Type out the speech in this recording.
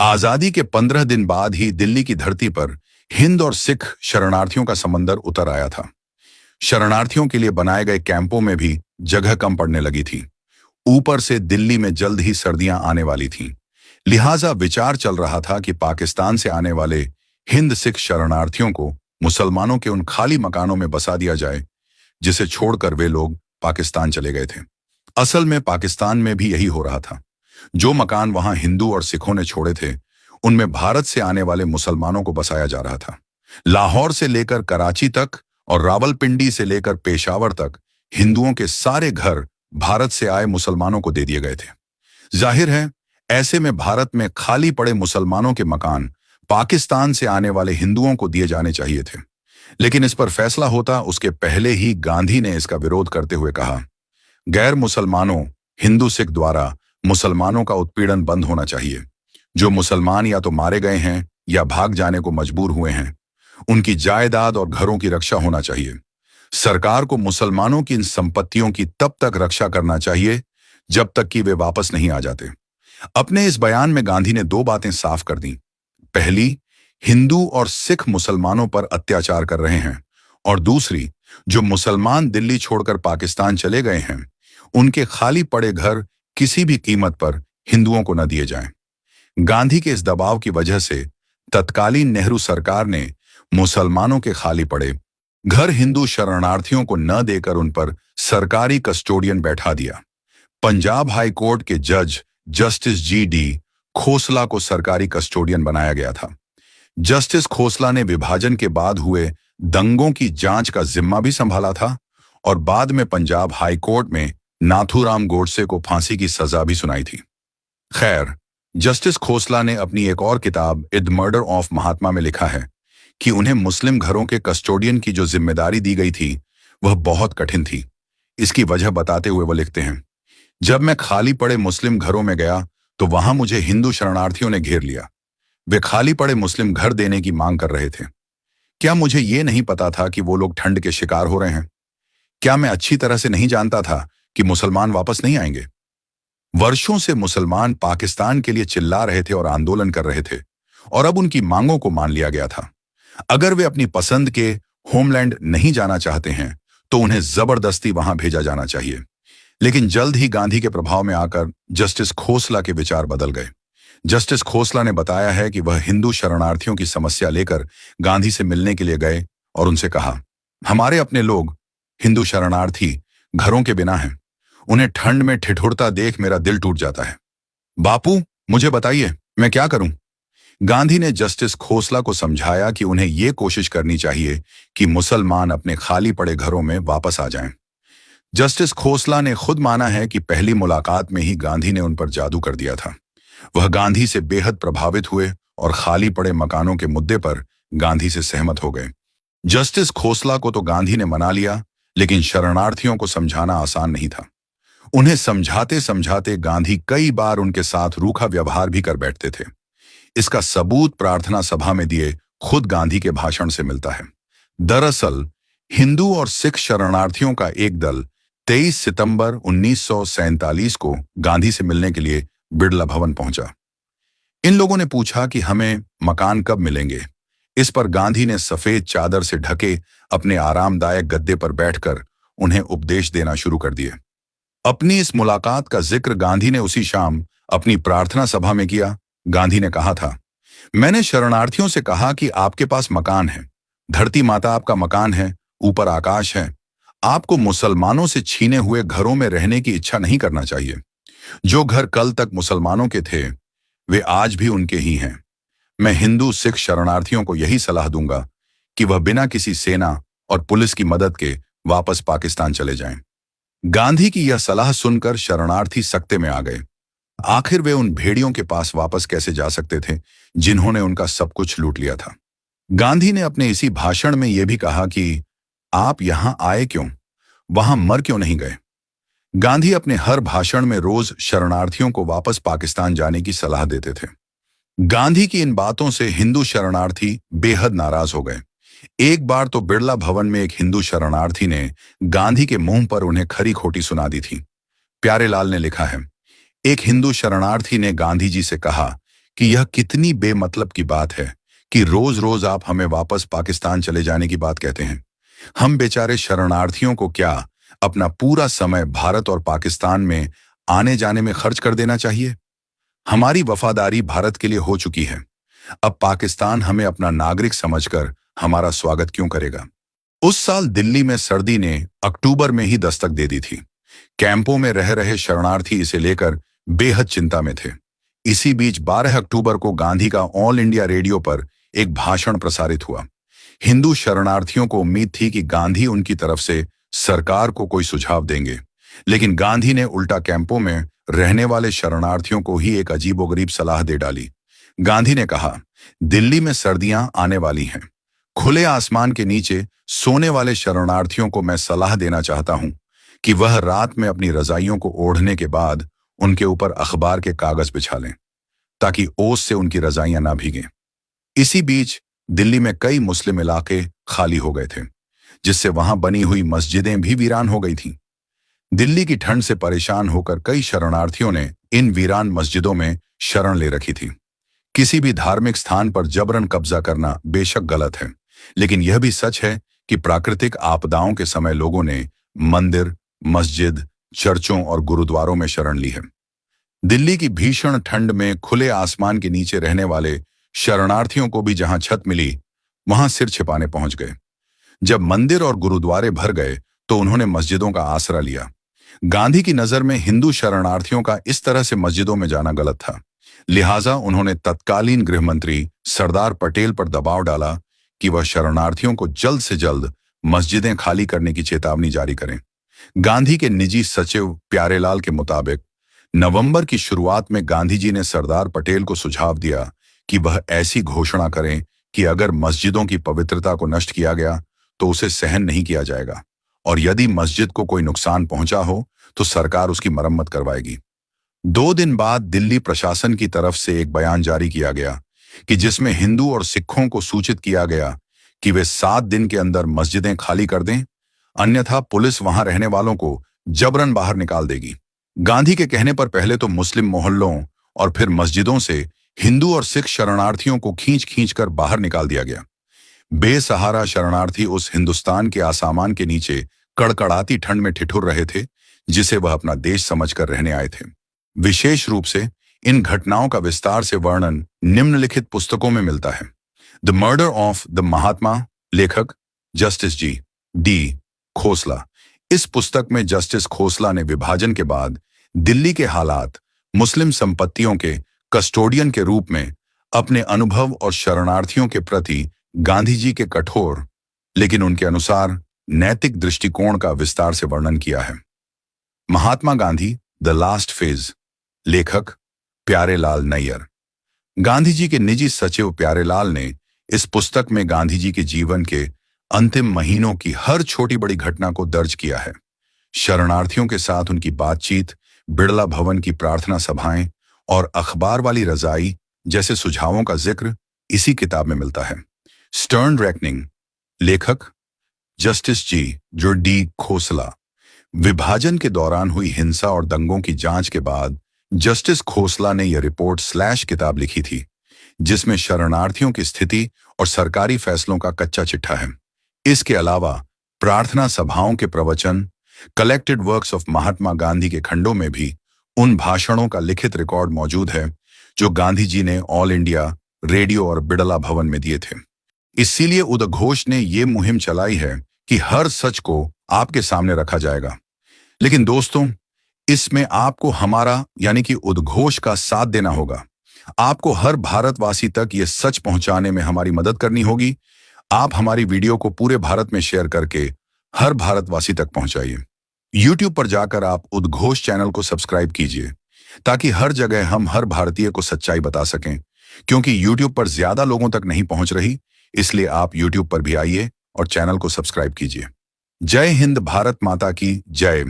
आजादी के 15 दिन बाद ही दिल्ली की धरती पर हिंद और सिख शरणार्थियों का समंदर उतर आया था। शरणार्थियों के लिए बनाए गए कैंपों में भी जगह कम पड़ने लगी थी। ऊपर से दिल्ली में जल्द ही सर्दियां आने वाली थीं। लिहाजा विचार चल रहा था कि पाकिस्तान से आने वाले हिंद सिख शरणार्थियों को मुसलमानों के उन खाली मकानों में बसा दिया जाए जिसे छोड़कर वे लोग पाकिस्तान चले गए थे। असल में पाकिस्तान में भी यही हो रहा था। जो मकान वहां हिंदू और सिखों ने छोड़े थे, उनमें भारत से आने वाले मुसलमानों को बसाया जा रहा था। लाहौर से लेकर कराची तक और रावलपिंडी से लेकर पेशावर तक हिंदुओं के सारे घर भारत से आए मुसलमानों को दे दिए गए थे। जाहिर है, ऐसे में भारत में खाली पड़े मुसलमानों के मकान पाकिस्तान से आने वाले हिंदुओं को दिए जाने चाहिए थे। लेकिन इस पर फैसला होता उसके पहले ही गांधी ने इसका विरोध करते हुए कहा, गैर मुसलमानों हिंदू सिख द्वारा मुसलमानों का उत्पीड़न बंद होना चाहिए। जो मुसलमान या तो मारे गए हैं या भाग जाने को मजबूर हुए हैं, उनकी जायदाद और घरों की रक्षा होना चाहिए। सरकार को मुसलमानों की इन संपत्तियों की तब तक रक्षा करना चाहिए जब तक कि वे वापस नहीं आ जाते। अपने इस बयान में गांधी ने दो बातें साफ कर दी। पहली, हिंदू और सिख मुसलमानों पर अत्याचार कर रहे हैं, और दूसरी, जो मुसलमान दिल्ली छोड़कर पाकिस्तान चले गए हैं, उनके खाली पड़े घर किसी भी कीमत पर हिंदुओं को न दिए जाएं। गांधी के इस दबाव की वजह से तत्कालीन नेहरू सरकार ने मुसलमानों के खाली पड़े घर हिंदू शरणार्थियों को न देकर उन पर सरकारी कस्टोडियन बैठा दिया। पंजाब हाई कोर्ट के जज जस्टिस जी.डी. खोसला को सरकारी कस्टोडियन बनाया गया था। जस्टिस खोसला ने विभाजन के बाद हुए दंगों की जांच का जिम्मा भी संभाला था और बाद में पंजाब हाई कोर्ट में नाथूराम गोडसे को फांसी की सजा भी सुनाई थी। खैर, जस्टिस खोसला ने अपनी एक और किताब द मर्डर ऑफ महात्मा में लिखा है कि उन्हें मुस्लिम घरों के कस्टोडियन की जो जिम्मेदारी दी गई थी वह बहुत कठिन थी। इसकी वजह बताते हुए वो लिखते हैं, जब मैं खाली पड़े मुस्लिम घरों में गया तो वहां मुझे हिंदू शरणार्थियों ने घेर लिया। वे खाली पड़े मुस्लिम घर देने की मांग कर रहे थे। क्या मुझे ये नहीं पता था कि वो लोग ठंड के शिकार हो रहे हैं? क्या मैं अच्छी तरह से नहीं जानता था कि मुसलमान वापस नहीं आएंगे? वर्षों से मुसलमान पाकिस्तान के लिए चिल्ला रहे थे और आंदोलन कर रहे थे, और अब उनकी मांगों को मान लिया गया था। अगर वे अपनी पसंद के होमलैंड नहीं जाना चाहते हैं तो उन्हें जबरदस्ती वहां भेजा जाना चाहिए। लेकिन जल्द ही गांधी के प्रभाव में आकर जस्टिस खोसला के विचार बदल गए। जस्टिस खोसला ने बताया है कि वह हिंदू शरणार्थियों की समस्या लेकर गांधी से मिलने के लिए गए और उनसे कहा, हमारे अपने लोग हिंदू शरणार्थी घरों के बिना हैं। उन्हें ठंड में ठिठुरता देख मेरा दिल टूट जाता है। बापू, मुझे बताइए मैं क्या करूं? गांधी ने जस्टिस खोसला को समझाया कि उन्हें यह कोशिश करनी चाहिए कि मुसलमान अपने खाली पड़े घरों में वापस आ जाएं। जस्टिस खोसला ने खुद माना है कि पहली मुलाकात में ही गांधी ने उन पर जादू कर दिया था। वह गांधी से बेहद प्रभावित हुए और खाली पड़े मकानों के मुद्दे पर गांधी से सहमत हो गए। जस्टिस खोसला को तो गांधी ने मना लिया, लेकिन शरणार्थियों को समझाना आसान नहीं था। उन्हें समझाते समझाते गांधी कई बार उनके साथ रूखा व्यवहार भी कर बैठते थे। इसका सबूत प्रार्थना सभा में दिए खुद गांधी के भाषण से मिलता है। दरअसल हिंदू और सिख शरणार्थियों का एक दल 23 सितंबर 1947 को गांधी से मिलने के लिए बिड़ला भवन पहुंचा। इन लोगों ने पूछा कि हमें मकान कब मिलेंगे। इस पर गांधी ने सफेद चादर से ढके अपने आरामदायक गद्दे पर बैठकर उन्हें उपदेश देना शुरू कर दिए। अपनी इस मुलाकात का जिक्र गांधी ने उसी शाम अपनी प्रार्थना सभा में किया। गांधी ने कहा था, मैंने शरणार्थियों से कहा कि आपके पास मकान है, धरती माता आपका मकान है, ऊपर आकाश है। आपको मुसलमानों से छीने हुए घरों में रहने की इच्छा नहीं करना चाहिए। जो घर कल तक मुसलमानों के थे वे आज भी उनके ही हैं। मैं हिंदू सिख शरणार्थियों को यही सलाह दूंगा कि वह बिना किसी सेना और पुलिस की मदद के वापस पाकिस्तान चले जाएं। गांधी की यह सलाह सुनकर शरणार्थी सकते में आ गए। आखिर वे उन भेड़ियों के पास वापस कैसे जा सकते थे जिन्होंने उनका सब कुछ लूट लिया था? गांधी ने अपने इसी भाषण में यह भी कहा कि आप यहां आए क्यों, वहां मर क्यों नहीं गए? गांधी अपने हर भाषण में रोज शरणार्थियों को वापस पाकिस्तान जाने की सलाह देते थे। गांधी की इन बातों से हिंदू शरणार्थी बेहद नाराज हो गए। एक बार तो बिड़ला भवन में एक हिंदू शरणार्थी ने गांधी के मुंह पर उन्हें खरी खोटी सुना दी थी। प्यारेलाल ने लिखा है, एक हिंदू शरणार्थी ने गांधी जी से कहा कि यह कितनी बेमतलब की बात है कि रोज रोज आप हमें वापस पाकिस्तान चले जाने की बात कहते हैं। हम बेचारे शरणार्थियों को क्या अपना पूरा समय भारत और पाकिस्तान में आने जाने में खर्च कर देना चाहिए? हमारी वफादारी भारत के लिए हो चुकी है। अब पाकिस्तान हमें अपना नागरिक समझकर हमारा स्वागत क्यों करेगा? उस साल दिल्ली में सर्दी ने अक्टूबर में ही दस्तक दे दी थी। कैंपों में रह रहे शरणार्थी इसे लेकर बेहद चिंता में थे। इसी बीच 12 अक्टूबर को गांधी का ऑल इंडिया रेडियो पर एक भाषण प्रसारित हुआ। हिंदू शरणार्थियों को उम्मीद थी कि गांधी उनकी तरफ से सरकार को कोई सुझाव देंगे, लेकिन गांधी ने उल्टा कैंपों में रहने वाले शरणार्थियों को ही एक अजीबोगरीब सलाह दे डाली। गांधी ने कहा, दिल्ली में सर्दियां आने वाली हैं। खुले आसमान के नीचे सोने वाले शरणार्थियों को मैं सलाह देना चाहता हूं कि वह रात में अपनी रजाइयों को ओढ़ने के बाद उनके ऊपर अखबार के कागज बिछा लें, ताकि ओस से उनकी रजाइयां ना भीगें। इसी बीच दिल्ली में कई मुस्लिम इलाके खाली हो गए थे, जिससे वहां बनी हुई मस्जिदें भी वीरान हो गई थीं। दिल्ली की ठंड से परेशान होकर कई शरणार्थियों ने इन वीरान मस्जिदों में शरण ले रखी थी। किसी भी धार्मिक स्थान पर जबरन कब्जा करना बेशक गलत है, लेकिन यह भी सच है कि प्राकृतिक आपदाओं के समय लोगों ने मंदिर, मस्जिद, चर्चों और गुरुद्वारों में शरण ली है। दिल्ली की भीषण ठंड में खुले आसमान के नीचे रहने वाले शरणार्थियों को भी जहां छत मिली, वहां सिर छिपाने पहुंच गए। जब मंदिर और गुरुद्वारे भर गए तो उन्होंने मस्जिदों का आसरा लिया। गांधी की नजर में हिंदू शरणार्थियों का इस तरह से मस्जिदों में जाना गलत था। लिहाजा उन्होंने तत्कालीन गृह मंत्री सरदार पटेल पर दबाव डाला कि वह शरणार्थियों को जल्द से जल्द मस्जिदें खाली करने की चेतावनी जारी करें। गांधी के निजी सचिव प्यारेलाल के मुताबिक नवंबर की शुरुआत में गांधी जी ने सरदार पटेल को सुझाव दिया कि वह ऐसी घोषणा करें कि अगर मस्जिदों की पवित्रता को नष्ट किया गया तो उसे सहन नहीं किया जाएगा, और यदि मस्जिद को कोई नुकसान पहुंचा हो तो सरकार उसकी मरम्मत करवाएगी। 2 दिन बाद दिल्ली प्रशासन की तरफ से एक बयान जारी किया गया कि जिसमें हिंदू और सिखों को सूचित किया गया कि वे 7 दिन के अंदर मस्जिदें खाली कर दें, अन्यथा पुलिस वहां रहने वालों को जबरन बाहर निकाल देगी। गांधी के कहने पर पहले तो मुस्लिम मोहल्लों और फिर मस्जिदों से हिंदू और सिख शरणार्थियों को खींच खींच कर बाहर निकाल दिया गया। बेसहारा शरणार्थी उस हिंदुस्तान के आसमान के नीचे कड़कड़ाती ठंड में ठिठुर रहे थे, जिसे वह अपना देश समझकर रहने आए थे। विशेष रूप से इन घटनाओं का विस्तार से वर्णन निम्नलिखित पुस्तकों में मिलता है। द मर्डर ऑफ द महात्मा, लेखक जस्टिस जी डी खोसला। इस पुस्तक में जस्टिस खोसला ने विभाजन के बाद दिल्ली के हालात, मुस्लिम संपत्तियों के कस्टोडियन के रूप में अपने अनुभव और शरणार्थियों के प्रति गांधी जी के कठोर लेकिन उनके अनुसार नैतिक दृष्टिकोण का विस्तार से वर्णन किया है। Mahatma Gandhi, the last phase, लेखक प्यारेलाल नैयर। गांधी जी के निजी सचिव प्यारेलाल ने इस पुस्तक में गांधी जी के जीवन के अंतिम महीनों की हर छोटी बड़ी घटना को दर्ज किया है। शरणार्थियों के साथ उनकी बातचीत, बिड़ला भवन की प्रार्थना सभाएं और अखबार वाली रजाई जैसे सुझावों का जिक्र इसी किताब में मिलता है। स्टर्न रेकनिंग, लेखक जस्टिस जी जो डी खोसला। विभाजन के दौरान हुई हिंसा और दंगों की जांच के बाद जस्टिस खोसला ने यह रिपोर्ट स्लैश किताब लिखी थी, जिसमें शरणार्थियों की स्थिति और सरकारी फैसलों का कच्चा चिट्ठा है। इसके अलावा प्रार्थना सभाओं के प्रवचन, collected works of Mahatma Gandhi के खंडों में भी उन भाषणों का लिखित रिकॉर्ड मौजूद है जो गांधी जी ने ऑल इंडिया रेडियो और बिड़ला भवन में दिए थे। इसीलिए उदघोष ने यह मुहिम चलाई है कि हर सच को आपके सामने रखा जाएगा। लेकिन दोस्तों, इसमें आपको हमारा यानी कि उद्घोष का साथ देना होगा। आपको हर भारतवासी तक ये सच पहुंचाने में हमारी मदद करनी होगी। आप हमारी वीडियो को पूरे भारत में शेयर करके हर भारतवासी तक पहुंचाइए। YouTube पर जाकर आप उद्घोष चैनल को सब्सक्राइब कीजिए, ताकि हर जगह हम हर भारतीय को सच्चाई बता सकें। क्योंकि YouTube पर ज्यादा लोगों तक नहीं पहुंच रही, इसलिए आप YouTube पर भी आइए और चैनल को सब्सक्राइब कीजिए। जय हिंद, भारत माता की जय।